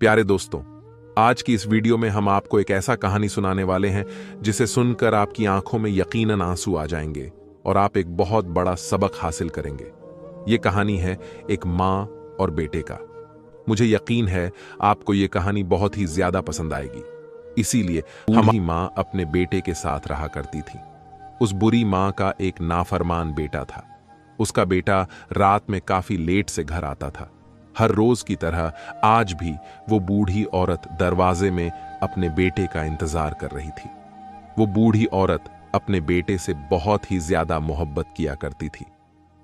प्यारे दोस्तों, आज की इस वीडियो में हम आपको एक ऐसा कहानी सुनाने वाले हैं जिसे सुनकर आपकी आंखों में यकीनन आंसू आ जाएंगे और आप एक बहुत बड़ा सबक हासिल करेंगे। ये कहानी है एक माँ और बेटे का। मुझे यकीन है आपको ये कहानी बहुत ही ज्यादा पसंद आएगी। इसीलिए हमारी माँ अपने बेटे के साथ रहा करती थी। उस बुरी माँ का एक नाफरमान बेटा था। उसका बेटा रात में काफी लेट से घर आता था। हर रोज की तरह आज भी वो बूढ़ी औरत दरवाजे में अपने बेटे का इंतजार कर रही थी। वो बूढ़ी औरत अपने बेटे से बहुत ही ज्यादा मोहब्बत किया करती थी।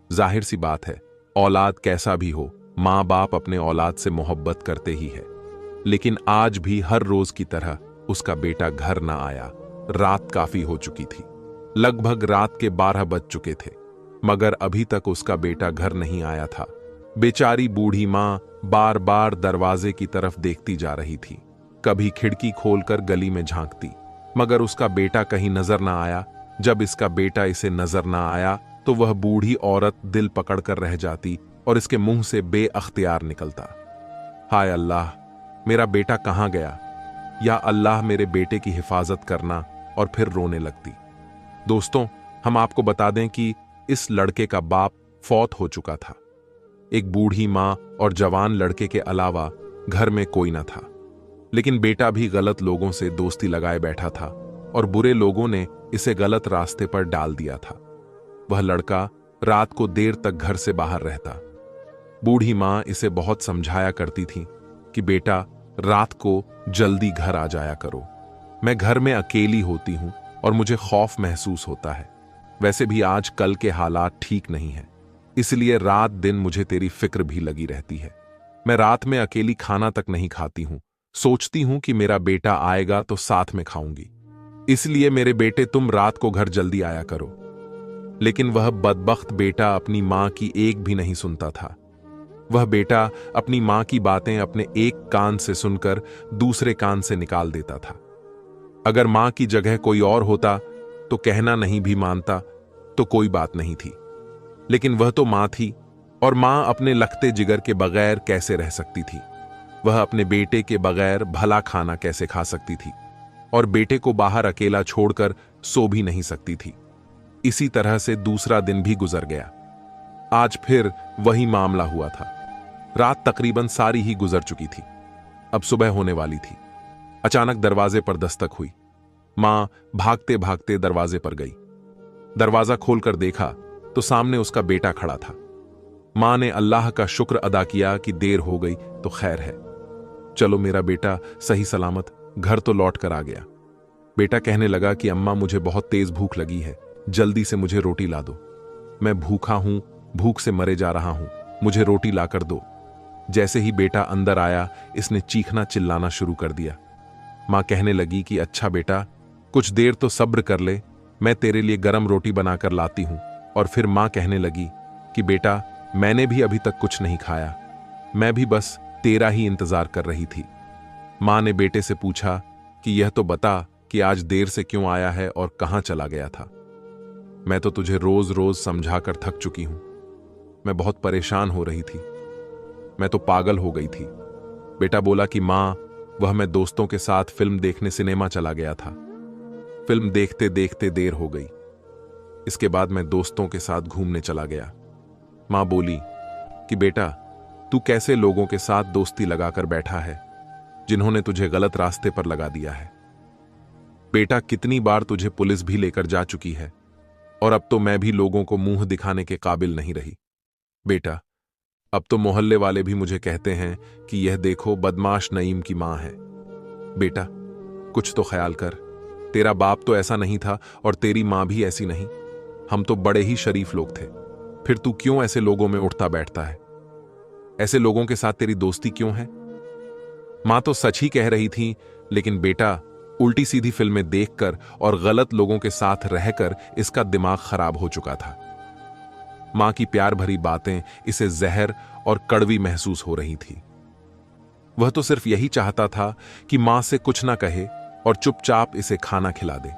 जाहिर सी बात है, औलाद कैसा भी हो, माँ बाप अपने औलाद से मोहब्बत करते ही है। लेकिन आज भी हर रोज की तरह उसका बेटा घर ना आया। रात काफी हो चुकी थी, लगभग रात के 12 बज चुके थे, मगर अभी तक उसका बेटा घर नहीं आया था। बेचारी बूढ़ी माँ बार बार दरवाजे की तरफ देखती जा रही थी, कभी खिड़की खोलकर गली में झांकती, मगर उसका बेटा कहीं नजर ना आया। जब इसका बेटा इसे नजर ना आया तो वह बूढ़ी औरत दिल पकड़कर रह जाती और इसके मुंह से बेअख्तियार निकलता, हाय अल्लाह, मेरा बेटा कहाँ गया? या अल्लाह, मेरे बेटे की हिफाजत करना। और फिर रोने लगती। दोस्तों, हम आपको बता दें कि इस लड़के का बाप फौत हो चुका था। एक बूढ़ी माँ और जवान लड़के के अलावा घर में कोई न था। लेकिन बेटा भी गलत लोगों से दोस्ती लगाए बैठा था और बुरे लोगों ने इसे गलत रास्ते पर डाल दिया था। वह लड़का रात को देर तक घर से बाहर रहता। बूढ़ी माँ इसे बहुत समझाया करती थी कि बेटा, रात को जल्दी घर आ जाया करो। मैं घर में अकेली होती हूं और मुझे खौफ महसूस होता है। वैसे भी आज कल के हालात ठीक नहीं हैं, इसलिए रात दिन मुझे तेरी फिक्र भी लगी रहती है। मैं रात में अकेली खाना तक नहीं खाती हूं। सोचती हूं कि मेरा बेटा आएगा तो साथ में खाऊंगी। इसलिए मेरे बेटे, तुम रात को घर जल्दी आया करो। लेकिन वह बदबख्त बेटा अपनी मां की एक भी नहीं सुनता था। वह बेटा अपनी मां की बातें अपने एक कान से सुनकर दूसरे कान से निकाल देता था। अगर मां की जगह कोई और होता तो कहना नहीं भी मानता तो कोई बात नहीं थी, लेकिन वह तो मां थी और मां अपने लखते जिगर के बगैर कैसे रह सकती थी। वह अपने बेटे के बगैर भला खाना कैसे खा सकती थी और बेटे को बाहर अकेला छोड़कर सो भी नहीं सकती थी। इसी तरह से दूसरा दिन भी गुजर गया। आज फिर वही मामला हुआ था। रात तकरीबन सारी ही गुजर चुकी थी। अब सुबह होने वाली थी। अचानक दरवाजे पर दस्तक हुई। मां भागते भागते दरवाजे पर गई। दरवाजा खोलकर देखा तो सामने उसका बेटा खड़ा था। मां ने अल्लाह का शुक्र अदा किया कि देर हो गई तो खैर है, चलो मेरा बेटा सही सलामत घर तो लौट कर आ गया। बेटा कहने लगा कि अम्मा, मुझे बहुत तेज भूख लगी है, जल्दी से मुझे रोटी ला दो। मैं भूखा हूं, भूख से मरे जा रहा हूं, मुझे रोटी लाकर दो। जैसे ही बेटा अंदर आया, इसने चीखना चिल्लाना शुरू कर दिया। मां कहने लगी कि अच्छा बेटा, कुछ देर तो सब्र कर ले, मैं तेरे लिए गरम रोटी बनाकर लाती हूं। और फिर मां कहने लगी कि बेटा, मैंने भी अभी तक कुछ नहीं खाया, मैं भी बस तेरा ही इंतजार कर रही थी। मां ने बेटे से पूछा कि यह तो बता कि आज देर से क्यों आया है और कहां चला गया था। मैं तो तुझे रोज रोज समझाकर थक चुकी हूं। मैं बहुत परेशान हो रही थी, मैं तो पागल हो गई थी। बेटा बोला कि मां, वह मैं दोस्तों के साथ फिल्म देखने सिनेमा चला गया था। फिल्म देखते देखते देर हो गई। इसके बाद मैं दोस्तों के साथ घूमने चला गया। मां बोली कि बेटा, तू कैसे लोगों के साथ दोस्ती लगाकर बैठा है जिन्होंने तुझे गलत रास्ते पर लगा दिया है। बेटा, कितनी बार तुझे पुलिस भी लेकर जा चुकी है और अब तो मैं भी लोगों को मुंह दिखाने के काबिल नहीं रही। बेटा, अब तो मोहल्ले वाले भी मुझे कहते हैं कि यह देखो, बदमाश नईम की मां है। बेटा, कुछ तो ख्याल कर, तेरा बाप तो ऐसा नहीं था और तेरी मां भी ऐसी नहीं। हम तो बड़े ही शरीफ लोग थे, फिर तू क्यों ऐसे लोगों में उठता बैठता है? ऐसे लोगों के साथ तेरी दोस्ती क्यों है? मां तो सच ही कह रही थी, लेकिन बेटा, उल्टी सीधी फिल्में देखकर और गलत लोगों के साथ रहकर इसका दिमाग खराब हो चुका था। मां की प्यार भरी बातें इसे जहर और कड़वी महसूस हो रही थी। वह तो सिर्फ यही चाहता था कि मां से कुछ ना कहे और चुपचाप इसे खाना खिला दे।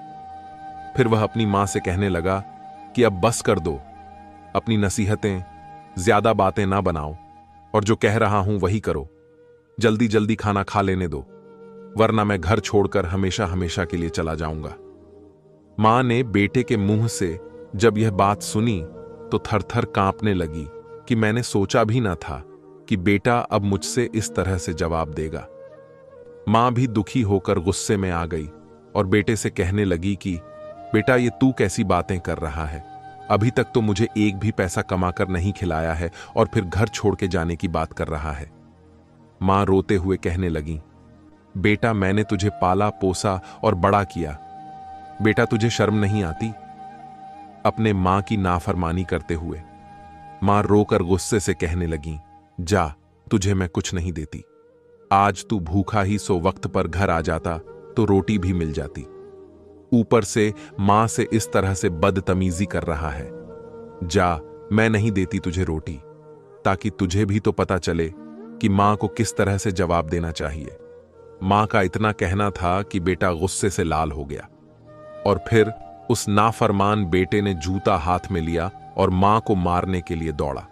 फिर वह अपनी मां से कहने लगा कि अब बस कर दो, अपनी नसीहतें, ज्यादा बातें ना बनाओ और जो कह रहा हूं वही करो। जल्दी जल्दी खाना खा लेने दो, वरना मैं घर छोड़कर हमेशा हमेशा के लिए चला जाऊंगा। मां ने बेटे के मुंह से जब यह बात सुनी तो थरथर कांपने लगी कि मैंने सोचा भी ना था कि बेटा अब मुझसे इस तरह से जवाब देगा। मां भी दुखी होकर गुस्से में आ गई और बेटे से कहने लगी कि बेटा, ये तू कैसी बातें कर रहा है? अभी तक तो मुझे एक भी पैसा कमाकर नहीं खिलाया है और फिर घर छोड़ के जाने की बात कर रहा है। मां रोते हुए कहने लगी, बेटा, मैंने तुझे पाला पोसा और बड़ा किया। बेटा, तुझे शर्म नहीं आती? अपने मां की नाफरमानी करते हुए मां रोकर गुस्से से कहने लगी, जा, तुझे मैं कुछ नहीं देती। आज तू भूखा ही सो वक्त पर घर आ जाता तो रोटी भी मिल जाती। ऊपर से मां से इस तरह से बदतमीजी कर रहा है। जा, मैं नहीं देती तुझे रोटी, ताकि तुझे भी तो पता चले कि मां को किस तरह से जवाब देना चाहिए। मां का इतना कहना था कि बेटा गुस्से से लाल हो गया और फिर उस नाफरमान बेटे ने जूता हाथ में लिया और मां को मारने के लिए दौड़ा।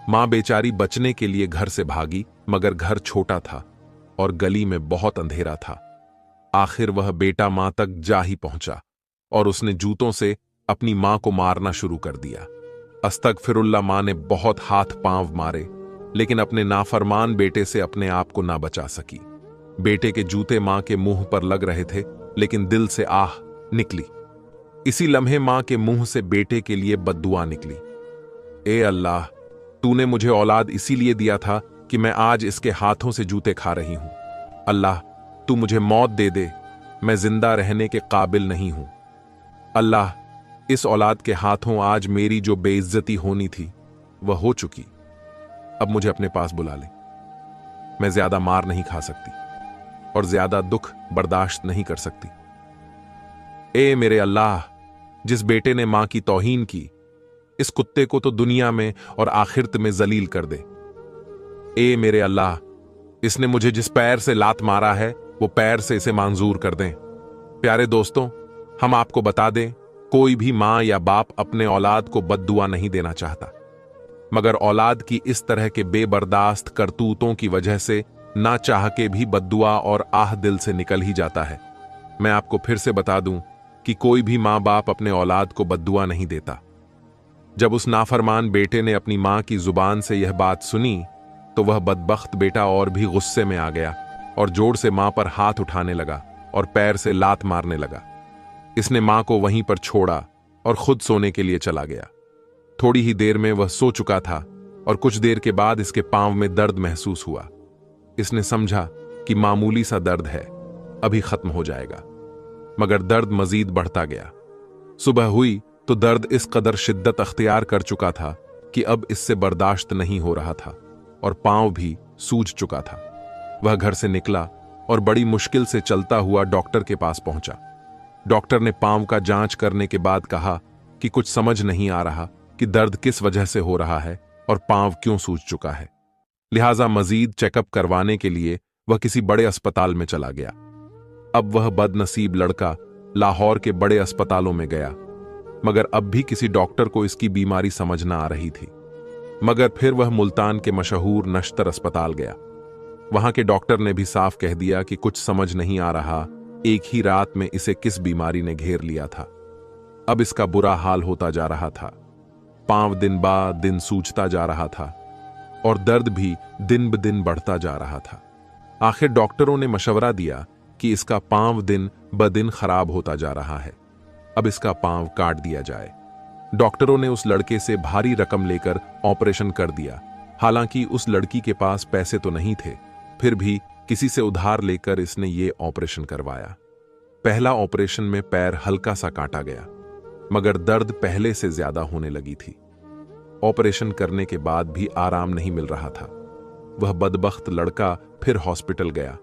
मां बेचारी बचने के लिए घर से भागी, मगर घर छोटा था और गली में बहुत अंधेरा था। आखिर वह बेटा मां तक जा ही पहुंचा और उसने जूतों से अपनी मां को मारना शुरू कर दिया। अस्तगफिरुल्लाह, मां ने बहुत हाथ पांव मारे, लेकिन अपने नाफरमान बेटे से अपने आप को ना बचा सकी। बेटे के जूते मां के मुंह पर लग रहे थे, लेकिन दिल से आह निकली। इसी लम्हे मां के मुंह से बेटे के लिए बद्दुआ निकली, ए अल्लाह, तूने मुझे औलाद इसीलिए दिया था कि मैं आज इसके हाथों से जूते खा रही हूं। अल्लाह, तू मुझे मौत दे दे, मैं जिंदा रहने के काबिल नहीं हूं। अल्लाह, इस औलाद के हाथों आज मेरी जो बेइज्जती होनी थी वह हो चुकी। अब मुझे अपने पास बुला ले। मैं ज्यादा मार नहीं खा सकती और ज्यादा दुख बर्दाश्त नहीं कर सकती। ए मेरे अल्लाह, जिस बेटे ने मां की तौहीन की, इस कुत्ते को तो दुनिया में और आखिरत में जलील कर दे। ए मेरे अल्लाह, इसने मुझे जिस पैर से लात मारा है वो पैर से इसे मंजूर कर दें। प्यारे दोस्तों, हम आपको बता दें, कोई भी मां या बाप अपने औलाद को बद्दुआ नहीं देना चाहता, मगर औलाद की इस तरह के बेबर्दाश्त करतूतों की वजह से ना चाह के भी बद्दुआ और आह दिल से निकल ही जाता है। मैं आपको फिर से बता दूं कि कोई भी मां बाप अपने औलाद को बद्दुआ नहीं देता। जब उस नाफरमान बेटे ने अपनी मां की जुबान से यह बात सुनी तो वह बदबख्त बेटा और भी गुस्से में आ गया और जोर से मां पर हाथ उठाने लगा और पैर से लात मारने लगा। इसने मां को वहीं पर छोड़ा और खुद सोने के लिए चला गया। थोड़ी ही देर में वह सो चुका था और कुछ देर के बाद इसके पांव में दर्द महसूस हुआ। इसने समझा कि मामूली सा दर्द है, अभी खत्म हो जाएगा, मगर दर्द मजीद बढ़ता गया। सुबह हुई तो दर्द इस कदर शिद्दत अख्तियार कर चुका था कि अब इससे बर्दाश्त नहीं हो रहा था और पांव भी सूज चुका था। वह घर से निकला और बड़ी मुश्किल से चलता हुआ डॉक्टर के पास पहुंचा। डॉक्टर ने पांव का जांच करने के बाद कहा कि कुछ समझ नहीं आ रहा कि दर्द किस वजह से हो रहा है और पांव क्यों सूज चुका है। लिहाजा मजीद चेकअप करवाने के लिए वह किसी बड़े अस्पताल में चला गया। अब वह बदनसीब लड़का लाहौर के बड़े अस्पतालों में गया, मगर अब भी किसी डॉक्टर को इसकी बीमारी समझ न आ रही थी। मगर फिर वह मुल्तान के मशहूर नश्तर अस्पताल गया। वहां के डॉक्टर ने भी साफ कह दिया कि कुछ समझ नहीं आ रहा, एक ही रात में इसे किस बीमारी ने घेर लिया था। अब इसका बुरा हाल होता जा रहा था। पांव दिन ब दिन सूजता जा रहा था और दर्द भी दिन ब दिन बढ़ता जा रहा था। आखिर डॉक्टरों ने मशवरा दिया कि इसका पांव दिन ब दिन खराब होता जा रहा है, अब इसका पांव काट दिया जाए। डॉक्टरों ने उस लड़के से भारी रकम लेकर ऑपरेशन कर दिया। हालांकि उस लड़की के पास पैसे तो नहीं थे, फिर भी किसी से उधार लेकर इसने ये ऑपरेशन करवाया। पहला ऑपरेशन में पैर हल्का सा काटा गया, मगर दर्द पहले से ज्यादा होने लगी थी। ऑपरेशन करने के बाद भी आराम नहीं मिल रहा था। वह बदबख्त लड़का फिर हॉस्पिटल गया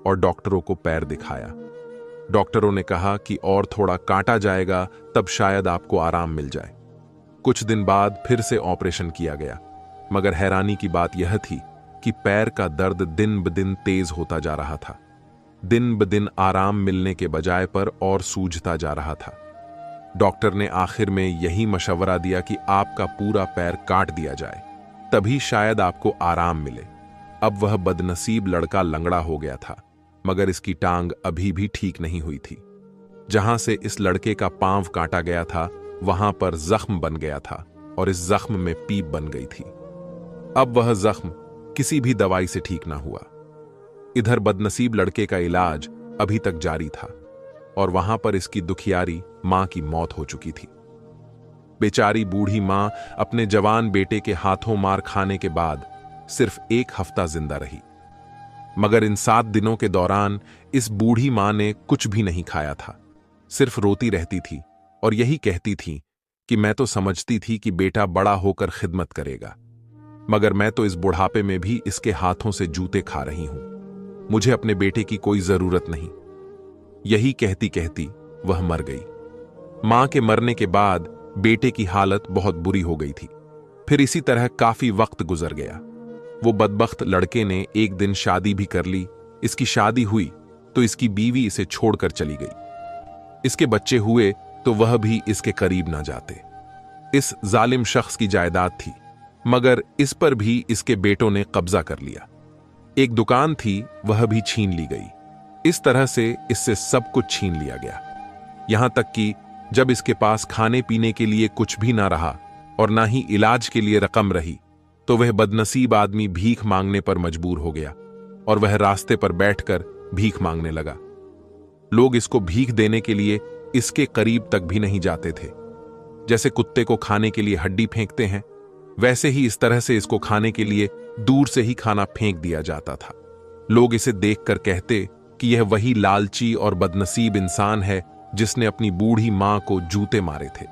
और डॉक्टरों को पैर दिखाया। डॉक्टरों ने कहा कि और थोड़ा काटा जाएगा, तब शायद आपको आराम मिल जाए। कुछ दिन बाद फिर से ऑपरेशन किया गया, मगर हैरानी की बात यह थी कि पैर का दर्द दिन ब दिन तेज होता जा रहा था। दिन ब दिन आराम मिलने के बजाय पर और सूजता जा रहा था। डॉक्टर ने आखिर में यही मशवरा दिया कि आपका पूरा पैर काट दिया जाए, तभी शायद आपको आराम मिले। अब वह बदनसीब लड़का लंगड़ा हो गया था, मगर इसकी टांग अभी भी ठीक नहीं हुई थी। जहां से इस लड़के का पांव काटा गया था, वहां पर जख्म बन गया था और इस जख्म में पीप बन गई थी। अब वह जख्म किसी भी दवाई से ठीक ना हुआ। इधर बदनसीब लड़के का इलाज अभी तक जारी था और वहां पर इसकी दुखियारी मां की मौत हो चुकी थी। बेचारी बूढ़ी मां अपने जवान बेटे के हाथों मार खाने के बाद सिर्फ 1 हफ्ता जिंदा रही, मगर इन 7 दिनों के दौरान इस बूढ़ी मां ने कुछ भी नहीं खाया था, सिर्फ रोती रहती थी और यही कहती थी कि मैं तो समझती थी कि बेटा बड़ा होकर खिदमत करेगा, मगर मैं तो इस बुढ़ापे में भी इसके हाथों से जूते खा रही हूं। मुझे अपने बेटे की कोई जरूरत नहीं। यही कहती कहती वह मर गई। मां के मरने के बाद बेटे की हालत बहुत बुरी हो गई थी। फिर इसी तरह काफी वक्त गुजर गया। वो बदबख्त लड़के ने एक दिन शादी भी कर ली। इसकी शादी हुई तो इसकी बीवी इसे छोड़कर चली गई। इसके बच्चे हुए तो वह भी इसके करीब ना जाते। इस जालिम शख्स की जायदाद थी, मगर इस पर भी इसके बेटों ने कब्जा कर लिया। एक दुकान थी, वह भी छीन ली गई। इस तरह से इससे सब कुछ छीन लिया गया। यहां तक कि जब इसके पास खाने पीने के लिए कुछ भी ना रहा और ना ही इलाज के लिए रकम रही, तो वह बदनसीब आदमी भीख मांगने पर मजबूर हो गया और वह रास्ते पर बैठकर भीख मांगने लगा। लोग इसको भीख देने के लिए इसके करीब तक भी नहीं जाते थे। जैसे कुत्ते को खाने के लिए हड्डी फेंकते हैं, वैसे ही इस तरह से इसको खाने के लिए दूर से ही खाना फेंक दिया जाता था। लोग इसे देखकर कहते कि यह वही लालची और बदनसीब इंसान है जिसने अपनी बूढ़ी मां को जूते मारे थे।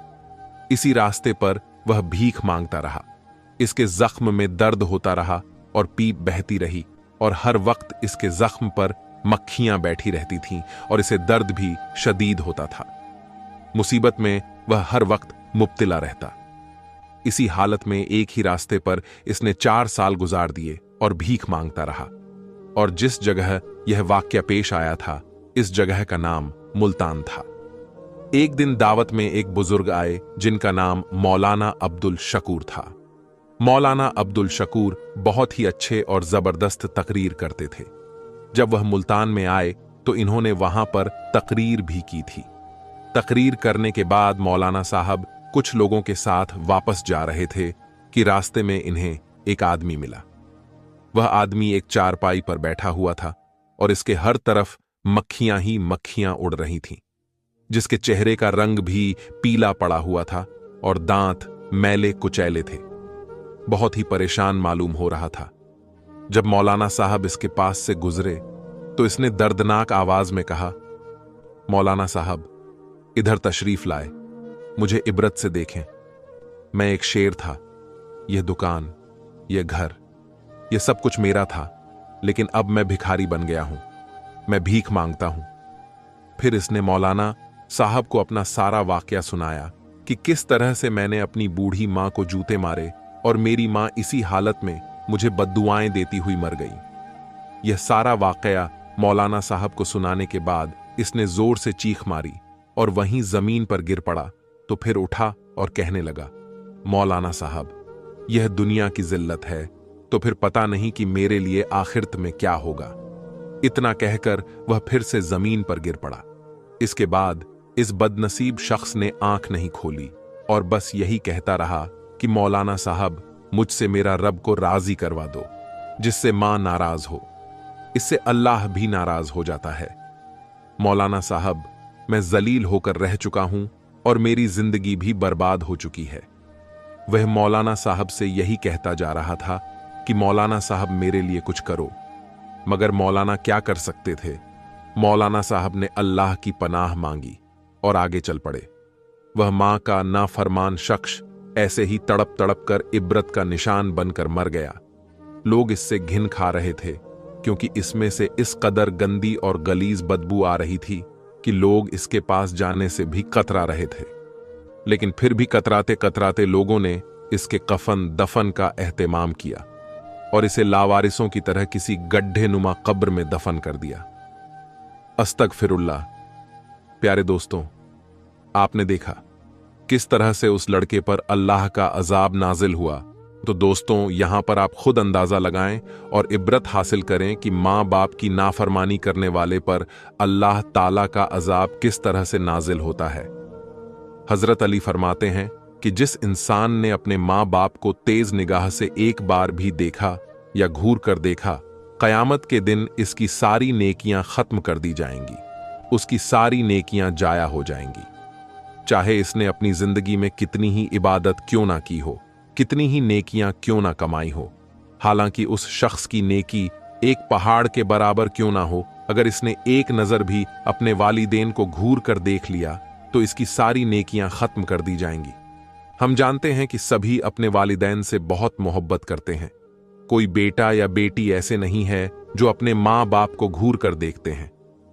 इसी रास्ते पर वह भीख मांगता रहा। इसके जख्म में दर्द होता रहा और पीप बहती रही और हर वक्त इसके जख्म पर मक्खियां बैठी रहती थीं और इसे दर्द भी शदीद होता था। मुसीबत में वह हर वक्त मुब्तला रहता। इसी हालत में एक ही रास्ते पर इसने 4 साल गुजार दिए और भीख मांगता रहा। और जिस जगह यह वाक्या पेश आया था, इस जगह का नाम मुल्तान था। एक दिन दावत में एक बुजुर्ग आए जिनका नाम मौलाना अब्दुल शकूर था। मौलाना अब्दुल शकूर बहुत ही अच्छे और जबरदस्त तकरीर करते थे। जब वह मुल्तान में आए तो इन्होंने वहां पर तकरीर भी की थी। तकरीर करने के बाद मौलाना साहब कुछ लोगों के साथ वापस जा रहे थे कि रास्ते में इन्हें एक आदमी मिला। वह आदमी एक चारपाई पर बैठा हुआ था और इसके हर तरफ मक्खियां ही मक्खियां उड़ रही थीं, जिसके चेहरे का रंग भी पीला पड़ा हुआ था और दांत मैले कुचैले थे। बहुत ही परेशान मालूम हो रहा था। जब मौलाना साहब इसके पास से गुजरे तो इसने दर्दनाक आवाज में कहा, मौलाना साहब, इधर तशरीफ लाए, मुझे इबरत से देखें। मैं एक शेर था। यह दुकान, यह घर, यह सब कुछ मेरा था, लेकिन अब मैं भिखारी बन गया हूं। मैं भीख मांगता हूं। फिर इसने मौलाना साहब को अपना सारा वाकया सुनाया कि किस तरह से मैंने अपनी बूढ़ी मां को जूते मारे और मेरी मां इसी हालत में मुझे बद्दुआएं देती हुई मर गई। यह सारा वाकया मौलाना साहब को सुनाने के बाद इसने जोर से चीख मारी और वहीं जमीन पर गिर पड़ा। तो फिर उठा और कहने लगा, मौलाना साहब, यह दुनिया की जिल्लत है, तो फिर पता नहीं कि मेरे लिए आखिरत में क्या होगा। इतना कहकर वह फिर से जमीन पर गिर पड़ा। इसके बाद इस बदनसीब शख्स ने आंख नहीं खोली और बस यही कहता रहा कि मौलाना साहब, मुझसे मेरा रब को राजी करवा दो, जिससे मां नाराज हो। इससे अल्लाह भी नाराज हो जाता है। मौलाना साहब, मैं जलील होकर रह चुका हूं और मेरी जिंदगी भी बर्बाद हो चुकी है। वह मौलाना साहब से यही कहता जा रहा था कि मौलाना साहब, मेरे लिए कुछ करो। मगर मौलाना क्या कर सकते थे। मौलाना साहब ने अल्लाह की पनाह मांगी और आगे चल पड़े। वह मां का नाफरमान शख्स ऐसे ही तड़प तड़प कर इबरत का निशान बनकर मर गया। लोग इससे घिन खा रहे थे, क्योंकि इसमें से इस कदर गंदी और गलीज बदबू आ रही थी कि लोग इसके पास जाने से भी कतरा रहे थे। लेकिन फिर भी कतराते कतराते लोगों ने इसके कफन दफन का एहतमाम किया और इसे लावारिसों की तरह किसी गड्ढे नुमा कब्र में दफन कर दिया। अस्तगफिरुल्लाह। प्यारे दोस्तों, आपने देखा किस तरह से उस लड़के पर अल्लाह का अजाब नाजिल हुआ तो दोस्तों, यहां पर आप खुद अंदाजा लगाएं और इबरत हासिल करें कि माँ बाप की नाफरमानी करने वाले पर अल्लाह ताला का अजाब किस तरह से नाजिल होता है। हजरत अली फरमाते हैं कि जिस इंसान ने अपने माँ बाप को तेज निगाह से एक बार भी देखा या घूर कर देखा, कयामत के दिन इसकी सारी नेकियां खत्म कर दी जाएंगी, उसकी सारी नेकियां जाया हो जाएंगी। चाहे इसने अपनी जिंदगी में कितनी ही इबादत क्यों ना की हो, कितनी ही नेकियां क्यों ना कमाई हो, हालांकि उस शख्स की नेकी एक पहाड़ के बराबर क्यों ना हो, अगर इसने एक नजर भी अपने वालिदैन को घूर कर देख लिया तो इसकी सारी नेकियां खत्म कर दी जाएंगी। हम जानते हैं कि सभी अपने वालिदैन से बहुत मोहब्बत करते हैं। कोई बेटा या बेटी ऐसे नहीं है जो अपने माँ बाप को घूर कर देखते हैं,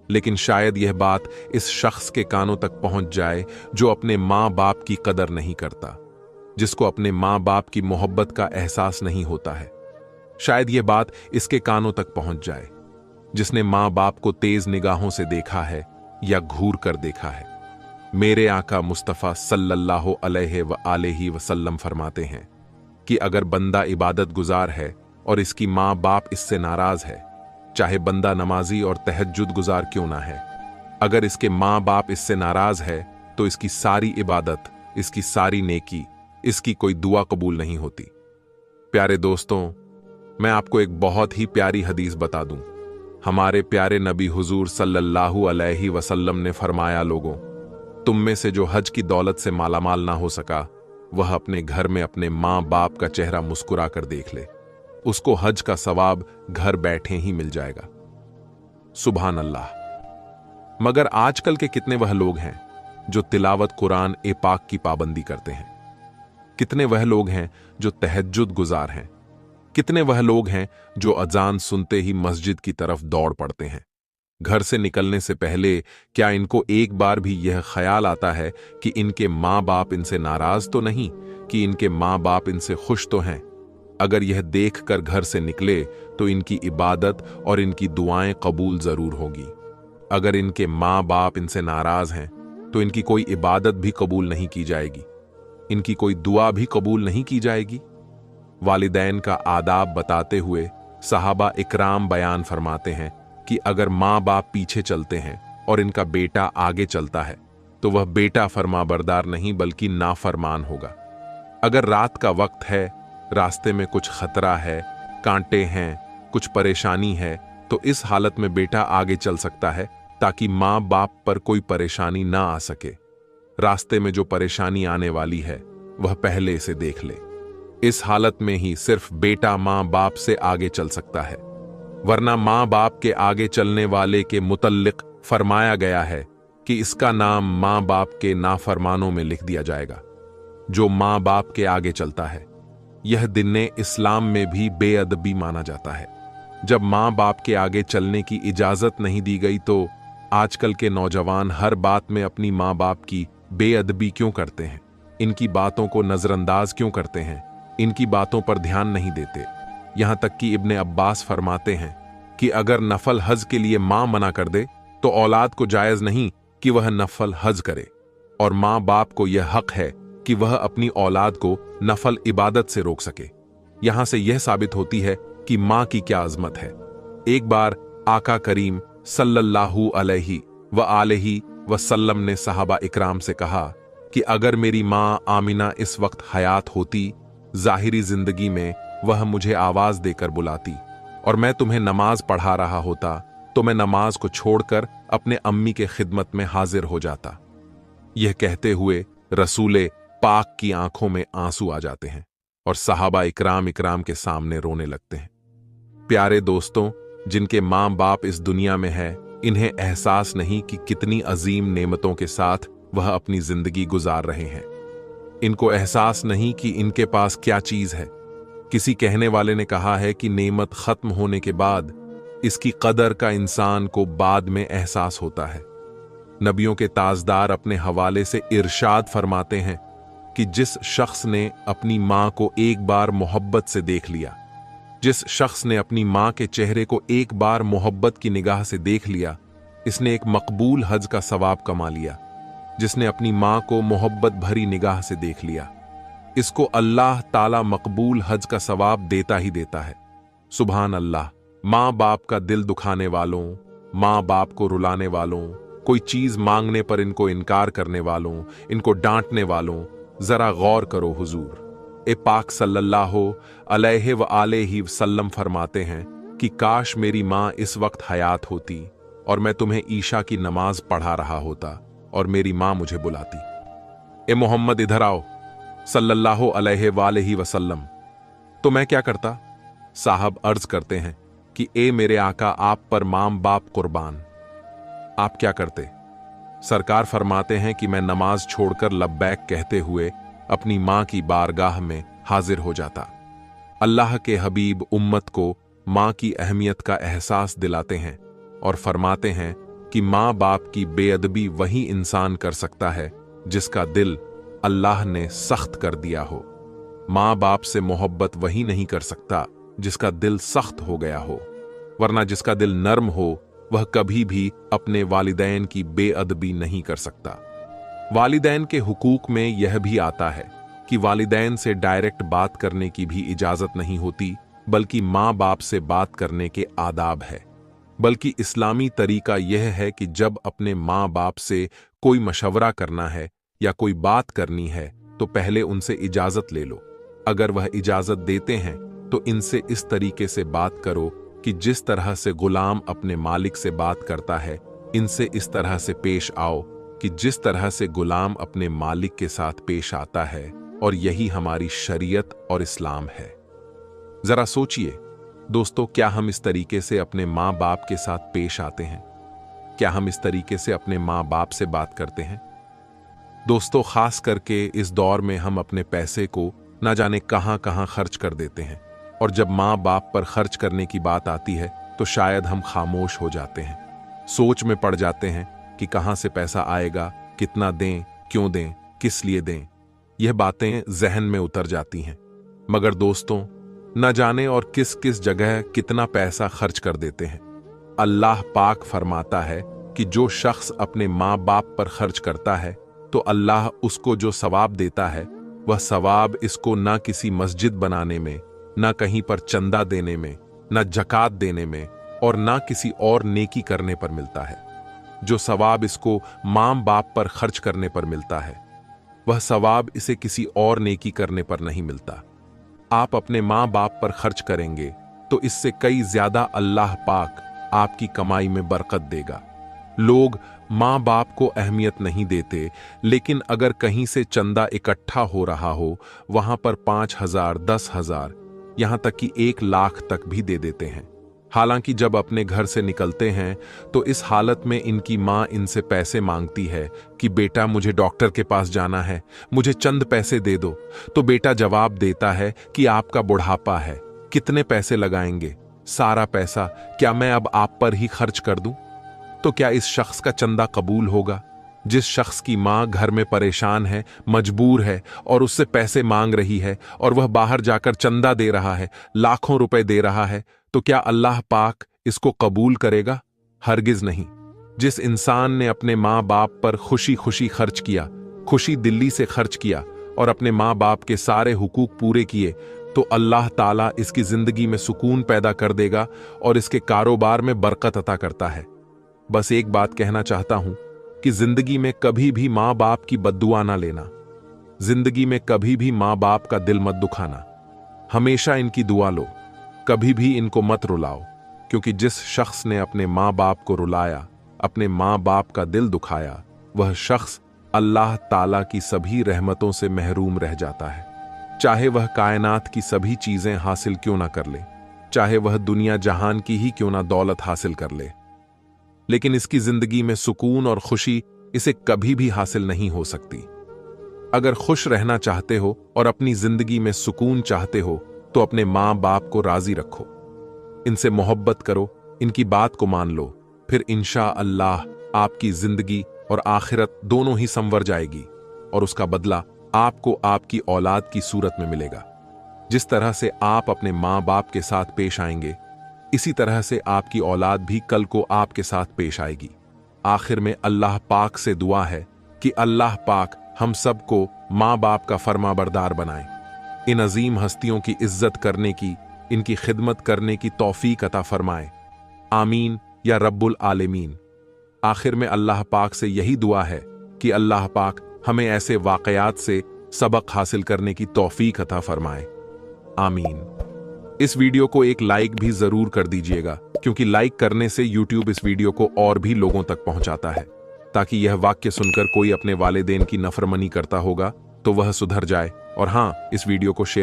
लेकिन शायद यह बात इस शख्स के कानों तक पहुंच जाए जो अपने माँ बाप की कदर नहीं करता, जिसको अपने माँ बाप की मोहब्बत का एहसास नहीं होता है। शायद यह बात इसके कानों तक पहुंच जाए जिसने माँ बाप को तेज निगाहों से देखा है या घूर कर देखा है। मेरे आका मुस्तफ़ा सल्लल्लाहु अलैहि वसल्लम फरमाते हैं कि अगर बंदा इबादत गुजार है और इसकी माँ बाप इससे नाराज है, चाहे बंदा नमाजी और तहज्जुद गुजार क्यों ना है, अगर इसके माँ बाप इससे नाराज है तो इसकी सारी इबादत, इसकी सारी नेकी, इसकी कोई दुआ कबूल नहीं होती। प्यारे दोस्तों, मैं आपको एक बहुत ही प्यारी हदीस बता दूं। हमारे प्यारे नबी हुजूर सल्लल्लाहु अलैहि वसल्लम ने फरमाया, लोगों, तुम में से जो हज की दौलत से मालामाल ना हो सका, वह अपने घर में अपने माँ बाप का चेहरा मुस्कुरा कर देख ले, उसको हज का सवाब घर बैठे ही मिल जाएगा। सुभान अल्लाह। मगर आजकल के कितने वह लोग हैं जो तिलावत कुरान ए पाक की पाबंदी करते हैं? कितने वह लोग हैं जो तहज्जुद गुजार हैं? कितने वह लोग हैं जो अजान सुनते ही मस्जिद की तरफ दौड़ पड़ते हैं? घर से निकलने से पहले क्या इनको एक बार भी यह ख्याल आता है कि इनके माँ बाप इनसे नाराज तो नहीं, कि इनके माँ बाप इनसे खुश तो हैं? अगर यह देखकर घर से निकले तो इनकी इबादत और इनकी दुआएं कबूल जरूर होगी। अगर इनके माँ बाप इनसे नाराज हैं तो इनकी कोई इबादत भी कबूल नहीं की जाएगी, इनकी कोई दुआ भी कबूल नहीं की जाएगी। वालिदैन का आदाब बताते हुए सहाबा इकराम बयान फरमाते हैं कि अगर माँ बाप पीछे चलते हैं और इनका बेटा आगे चलता है तो वह बेटा फरमाबरदार नहीं बल्कि नाफरमान होगा। अगर रात का वक्त है, रास्ते में कुछ खतरा है, कांटे हैं, कुछ परेशानी है, तो इस हालत में बेटा आगे चल सकता है ताकि माँ बाप पर कोई परेशानी ना आ सके। रास्ते में जो परेशानी आने वाली है वह पहले से देख ले। इस हालत में ही सिर्फ बेटा माँ बाप से आगे चल सकता है, वरना माँ बाप के आगे चलने वाले के मुतल्लिक फरमाया गया है कि इसका नाम माँ बाप के नाफरमानों में लिख दिया जाएगा। जो माँ बाप के आगे चलता है, यह दिने इस्लाम में भी बेअदबी माना जाता है। जब माँ बाप के आगे चलने की इजाजत नहीं दी गई तो आजकल के नौजवान हर बात में अपनी माँ बाप की बेअदबी क्यों करते हैं? इनकी बातों को नजरअंदाज क्यों करते हैं? इनकी बातों पर ध्यान नहीं देते। यहां तक कि इब्ने अब्बास फरमाते हैं कि अगर नफल हज के लिए मां मना कर दे तो औलाद को जायज नहीं कि वह नफल हज करे, और मां बाप को यह हक है कि वह अपनी औलाद को नफल इबादत से रोक सके। यहां से यह साबित होती है कि मां की क्या अजमत है। एक बार आका करीम सल्लल्लाहु अलैहि वसल्लम ने सहाबा इकराम से कहा कि अगर मेरी मां आमिना इस वक्त हयात होती, जाहिरी जिंदगी में वह मुझे आवाज देकर बुलाती और मैं तुम्हें नमाज पढ़ा रहा होता तो मैं नमाज को छोड़कर अपने अम्मी के खिदमत में हाजिर हो जाता। यह कहते हुए रसूले पाक की आंखों में आंसू आ जाते हैं और सहाबा इकराम के सामने रोने लगते हैं। प्यारे दोस्तों, जिनके मां बाप इस दुनिया में है, इन्हें एहसास नहीं कि कितनी अजीम नेमतों के साथ वह अपनी जिंदगी गुजार रहे हैं। इनको एहसास नहीं कि इनके पास क्या चीज है। किसी कहने वाले ने कहा है कि नेमत खत्म होने के बाद इसकी कदर का इंसान को बाद में एहसास होता है। नबियों के ताजदार अपने हवाले से इरशाद फरमाते हैं कि जिस शख्स ने अपनी मां को एक बार मोहब्बत से देख लिया, जिस शख्स ने अपनी मां के चेहरे को एक बार मोहब्बत की निगाह से देख लिया, इसने एक मकबूल हज का सवाब कमा लिया। जिसने अपनी मां को मोहब्बत भरी निगाह से देख लिया, इसको अल्लाह ताला मकबूल हज का सवाब देता ही देता है। सुभान अल्लाह। माँ बाप का दिल दुखाने वालों, माँ बाप को रुलाने वालों, कोई चीज मांगने पर इनको इनकार करने वालों, इनको डांटने वालों, जरा गौर करो हुजूर। ए पाक सल्लल्लाहु अलैहि व आलिहि वसल्लम फरमाते हैं कि काश मेरी माँ इस वक्त हयात होती और मैं तुम्हें ईशा की नमाज पढ़ा रहा होता और मेरी माँ मुझे बुलाती, ए मोहम्मद इधर आओ सल्लल्लाहु अलैहि वालैहि वसल्लम, तो मैं क्या करता? साहब अर्ज करते हैं कि ए मेरे आका, आप पर माम बाप कुर्बान। आप क्या करते? सरकार फरमाते हैं कि मैं नमाज छोड़कर लब्बैक कहते हुए अपनी मां की बारगाह में हाजिर हो जाता। अल्लाह के हबीब उम्मत को मां की अहमियत का एहसास दिलाते हैं और फरमाते हैं कि मां बाप की बेअदबी वही इंसान कर सकता है जिसका दिल अल्लाह ने सख्त कर दिया हो। मां बाप से मोहब्बत वही नहीं कर सकता जिसका दिल सख्त हो गया हो, वरना जिसका दिल नर्म हो वह कभी भी अपने वालिदैन की बेअदबी नहीं कर सकता। वालिदैन के हुकूक में यह भी आता है कि वालिदैन से डायरेक्ट बात करने की भी इजाजत नहीं होती, बल्कि माँ बाप से बात करने के आदाब है। बल्कि इस्लामी तरीका यह है कि जब अपने माँ बाप से कोई मशवरा करना है या कोई बात करनी है तो पहले उनसे इजाजत ले लो। अगर वह इजाजत देते हैं तो इनसे इस तरीके से बात करो कि जिस तरह से गुलाम अपने मालिक से बात करता है, इनसे इस तरह से पेश आओ कि जिस तरह से गुलाम अपने मालिक के साथ पेश आता है, और यही हमारी शरीयत और इस्लाम है। जरा सोचिए दोस्तों, क्या हम इस तरीके से अपने माँ बाप के साथ पेश आते हैं? क्या हम इस तरीके से अपने माँ बाप से बात करते हैं? दोस्तों, खास करके इस दौर में हम अपने पैसे को ना जाने कहां कहां खर्च कर देते हैं, और जब माँ बाप पर खर्च करने की बात आती है तो शायद हम खामोश हो जाते हैं, सोच में पड़ जाते हैं कि कहां से पैसा आएगा, कितना दें, क्यों दें, किस लिए दें। यह बातें जहन में उतर जाती हैं। मगर दोस्तों, न जाने और किस किस जगह कितना पैसा खर्च कर देते हैं। अल्लाह पाक फरमाता है कि जो शख्स अपने माँ बाप पर खर्च करता है तो अल्लाह उसको जो सवाब देता है वह सवाब इसको ना किसी मस्जिद बनाने में, ना कहीं पर चंदा देने में, ना जकात देने में, और ना किसी और नेकी करने पर मिलता है। जो सवाब इसको माँ बाप पर खर्च करने पर मिलता है वह सवाब इसे किसी और नेकी करने पर नहीं मिलता। आप अपने माँ बाप पर खर्च करेंगे तो इससे कई ज्यादा अल्लाह पाक आपकी कमाई में बरकत देगा। लोग माँ बाप को अहमियत नहीं देते, लेकिन अगर कहीं से चंदा इकट्ठा हो रहा हो वहां पर 5,000, 10,000, यहां तक कि 1,00,000 तक भी दे देते हैं। हालांकि जब अपने घर से निकलते हैं तो इस हालत में इनकी माँ इनसे पैसे मांगती है कि बेटा मुझे डॉक्टर के पास जाना है, मुझे चंद पैसे दे दो। तो बेटा जवाब देता है कि आपका बुढ़ापा है, कितने पैसे लगाएंगे, सारा पैसा क्या मैं अब आप पर ही खर्च कर दूं? तो क्या इस शख्स का चंदा कबूल होगा? जिस शख्स की माँ घर में परेशान है, मजबूर है और उससे पैसे मांग रही है और वह बाहर जाकर चंदा दे रहा है, लाखों रुपए दे रहा है, तो क्या अल्लाह पाक इसको कबूल करेगा? हरगिज नहीं। जिस इंसान ने अपने माँ बाप पर खुशी खुशी खर्च किया, खुशी दिल्ली से खर्च किया और अपने माँ बाप के सारे हुकूक पूरे किए, तो अल्लाह ताला इसकी जिंदगी में सुकून पैदा कर देगा और इसके कारोबार में बरकत अता करता है। बस एक बात कहना चाहता हूं कि जिंदगी में कभी भी माँ बाप की बद्दुआ ना लेना, जिंदगी में कभी भी माँ बाप का दिल मत दुखाना, हमेशा इनकी दुआ लो, कभी भी इनको मत रुलाओ, क्योंकि जिस शख्स ने अपने माँ बाप को रुलाया, अपने माँ बाप का दिल दुखाया, वह शख्स अल्लाह ताला की सभी रहमतों से महरूम रह जाता है। चाहे वह कायनात की सभी चीजें हासिल क्यों ना कर ले, चाहे वह दुनिया जहान की ही क्यों ना दौलत हासिल कर ले, लेकिन इसकी जिंदगी में सुकून और खुशी इसे कभी भी हासिल नहीं हो सकती। अगर खुश रहना चाहते हो और अपनी जिंदगी में सुकून चाहते हो तो अपने माँ बाप को राजी रखो, इनसे मोहब्बत करो, इनकी बात को मान लो, फिर इंशाअल्लाह आपकी जिंदगी और आखिरत दोनों ही संवर जाएगी और उसका बदला आपको आपकी औलाद की सूरत में मिलेगा। जिस तरह से आप अपने माँ बाप के साथ पेश आएंगे, इसी तरह से आपकी औलाद भी कल को आपके साथ पेश आएगी। आखिर में अल्लाह पाक से दुआ है कि अल्लाह पाक हम सबको माँ बाप का फरमाबरदार बनाए। इन अजीम हस्तियों की इज्जत करने की, इनकी खिदमत करने की तौफीक अता फरमाए। आमीन या रब्बुल आलमीन। आखिर में अल्लाह पाक से यही दुआ है कि अल्लाह पाक हमें ऐसे वाकयात से सबक हासिल करने की तौफीक अता फरमाए। आमीन। इस वीडियो को एक लाइक भी जरूर कर दीजिएगा, क्योंकि लाइक करने से यूट्यूब इस वीडियो को और भी लोगों तक पहुंचाता है, ताकि यह वाक्य सुनकर कोई अपने वालिदैन की नफरमानी करता होगा तो वह सुधर जाए। और हाँ, इस वीडियो को शेयर